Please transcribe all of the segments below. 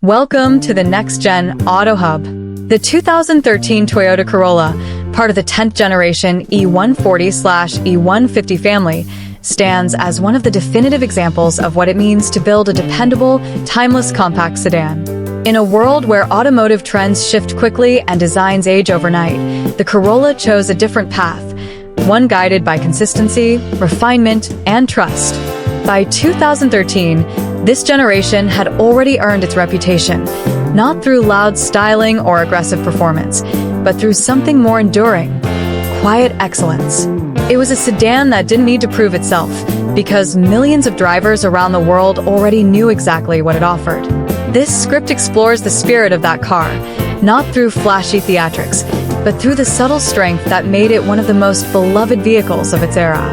Welcome to the next-gen Auto Hub. The 2013 Toyota Corolla, part of the 10th generation E140/E150 family, stands as one of the definitive examples of what it means to build a dependable, timeless compact sedan. In a world where automotive trends shift quickly and designs age overnight, the Corolla chose a different path, one guided by consistency, refinement, and trust. By 2013, this generation had already earned its reputation, not through loud styling or aggressive performance, but through something more enduring: quiet excellence. It was a sedan that didn't need to prove itself, because millions of drivers around the world already knew exactly what it offered. This script explores the spirit of that car, not through flashy theatrics, but through the subtle strength that made it one of the most beloved vehicles of its era.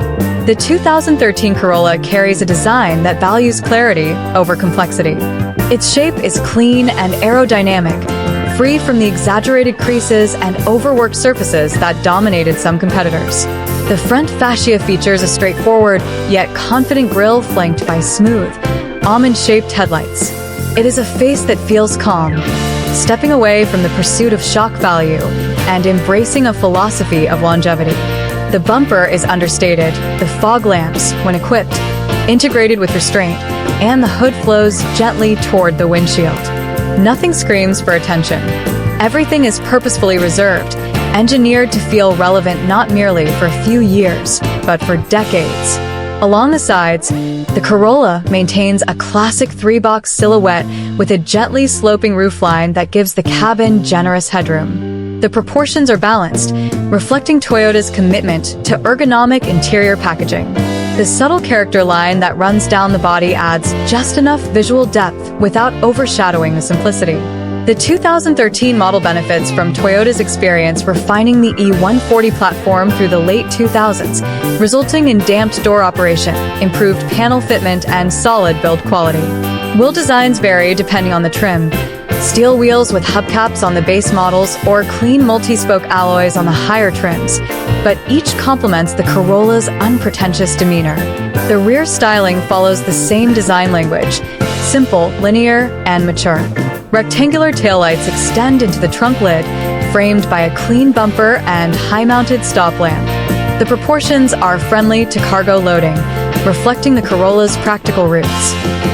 The 2013 Corolla carries a design that values clarity over complexity. Its shape is clean and aerodynamic, free from the exaggerated creases and overworked surfaces that dominated some competitors. The front fascia features a straightforward, yet confident grille flanked by smooth, almond-shaped headlights. It is a face that feels calm, stepping away from the pursuit of shock value and embracing a philosophy of longevity. The bumper is understated, the fog lamps, when equipped, integrated with restraint, and the hood flows gently toward the windshield. Nothing screams for attention. Everything is purposefully reserved, engineered to feel relevant not merely for a few years, but for decades. Along the sides, the Corolla maintains a classic three-box silhouette with a gently sloping roofline that gives the cabin generous headroom. The proportions are balanced, reflecting Toyota's commitment to ergonomic interior packaging. The subtle character line that runs down the body adds just enough visual depth without overshadowing the simplicity. The 2013 model benefits from Toyota's experience refining the E140 platform through the late 2000s, resulting in damped door operation, improved panel fitment, and solid build quality. Wheel designs vary depending on the trim: steel wheels with hubcaps on the base models or clean multi-spoke alloys on the higher trims, but each complements the Corolla's unpretentious demeanor. The rear styling follows the same design language: simple, linear, and mature. Rectangular taillights extend into the trunk lid, framed by a clean bumper and high-mounted stop lamp. The proportions are friendly to cargo loading, reflecting the Corolla's practical roots.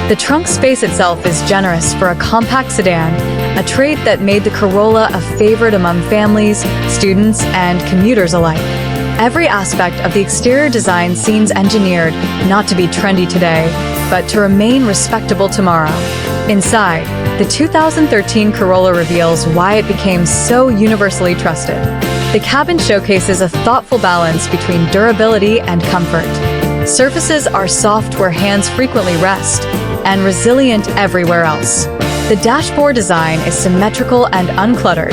The trunk space itself is generous for a compact sedan, a trait that made the Corolla a favorite among families, students, and commuters alike. Every aspect of the exterior design seems engineered not to be trendy today, but to remain respectable tomorrow. Inside, the 2013 Corolla reveals why it became so universally trusted. The cabin showcases a thoughtful balance between durability and comfort. Surfaces are soft where hands frequently rest, and resilient everywhere else. The dashboard design is symmetrical and uncluttered,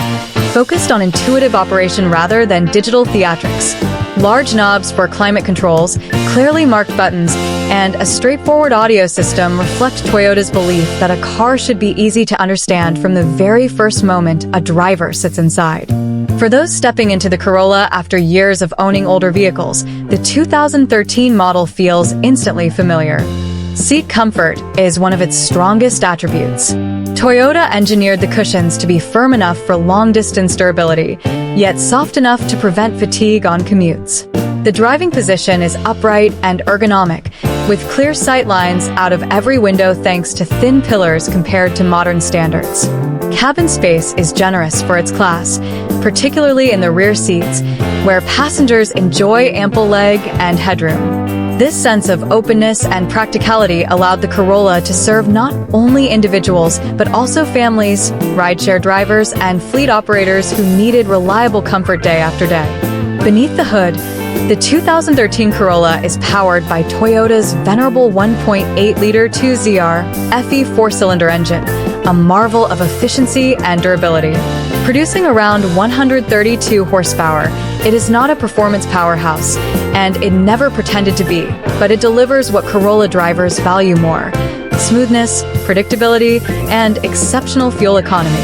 focused on intuitive operation rather than digital theatrics. Large knobs for climate controls, clearly marked buttons, and a straightforward audio system reflect Toyota's belief that a car should be easy to understand from the very first moment a driver sits inside. For those stepping into the Corolla after years of owning older vehicles, the 2013 model feels instantly familiar. Seat comfort is one of its strongest attributes. Toyota engineered the cushions to be firm enough for long-distance durability, yet soft enough to prevent fatigue on commutes. The driving position is upright and ergonomic, with clear sight lines out of every window thanks to thin pillars compared to modern standards. Cabin space is generous for its class, particularly in the rear seats, where passengers enjoy ample leg and headroom. This sense of openness and practicality allowed the Corolla to serve not only individuals, but also families, rideshare drivers, and fleet operators who needed reliable comfort day after day. Beneath the hood, the 2013 Corolla is powered by Toyota's venerable 1.8-liter 2ZR FE four-cylinder engine, a marvel of efficiency and durability. Producing around 132 horsepower, it is not a performance powerhouse, and it never pretended to be, but it delivers what Corolla drivers value more: smoothness, predictability, and exceptional fuel economy.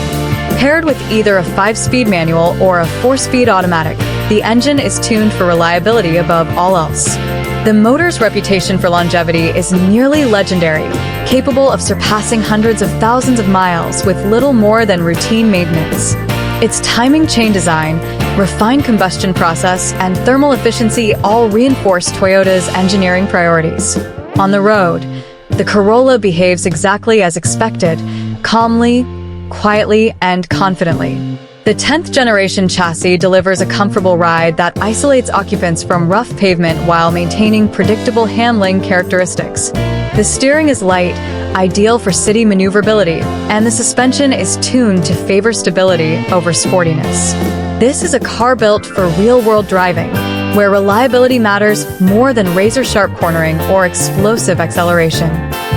Paired with either a 5-speed manual or a 4-speed automatic, the engine is tuned for reliability above all else. The motor's reputation for longevity is nearly legendary, capable of surpassing hundreds of thousands of miles with little more than routine maintenance. Its timing chain design, refined combustion process, and thermal efficiency all reinforce Toyota's engineering priorities. On the road, the Corolla behaves exactly as expected, calmly, quietly, and confidently. The 10th generation chassis delivers a comfortable ride that isolates occupants from rough pavement while maintaining predictable handling characteristics. The steering is light, ideal for city maneuverability, and the suspension is tuned to favor stability over sportiness. This is a car built for real-world driving, where reliability matters more than razor-sharp cornering or explosive acceleration.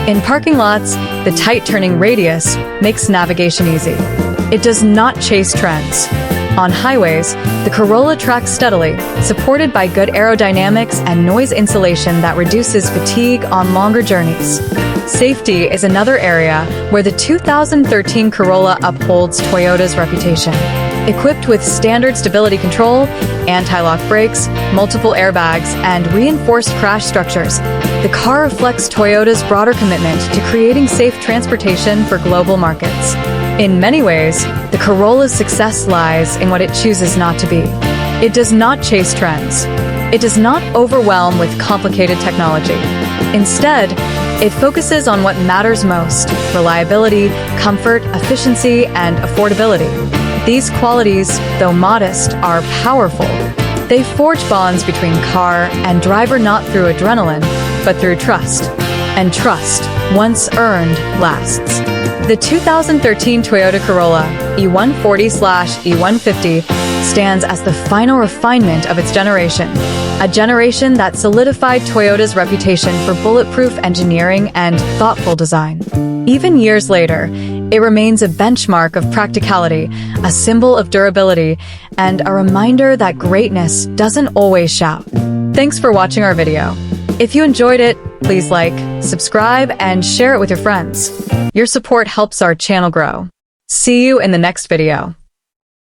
In parking lots, the tight turning radius makes navigation easy. It does not chase trends. On highways, the Corolla tracks steadily, supported by good aerodynamics and noise insulation that reduces fatigue on longer journeys. Safety is another area where the 2013 Corolla upholds Toyota's reputation. Equipped with standard stability control, anti-lock brakes, multiple airbags, and reinforced crash structures, the car reflects Toyota's broader commitment to creating safe transportation for global markets. In many ways, the Corolla's success lies in what it chooses not to be. It does not chase trends. It does not overwhelm with complicated technology. Instead, it focuses on what matters most: reliability, comfort, efficiency, and affordability. These qualities, though modest, are powerful. They forge bonds between car and driver not through adrenaline, but through trust. And trust, once earned, lasts. The 2013 Toyota Corolla E140/E150 stands as the final refinement of its generation, a generation that solidified Toyota's reputation for bulletproof engineering and thoughtful design. Even years later, it remains a benchmark of practicality, a symbol of durability, and a reminder that greatness doesn't always shout. Thanks for watching our video. If you enjoyed it, please like, subscribe, and share it with your friends. Your support helps our channel grow. See you in the next video.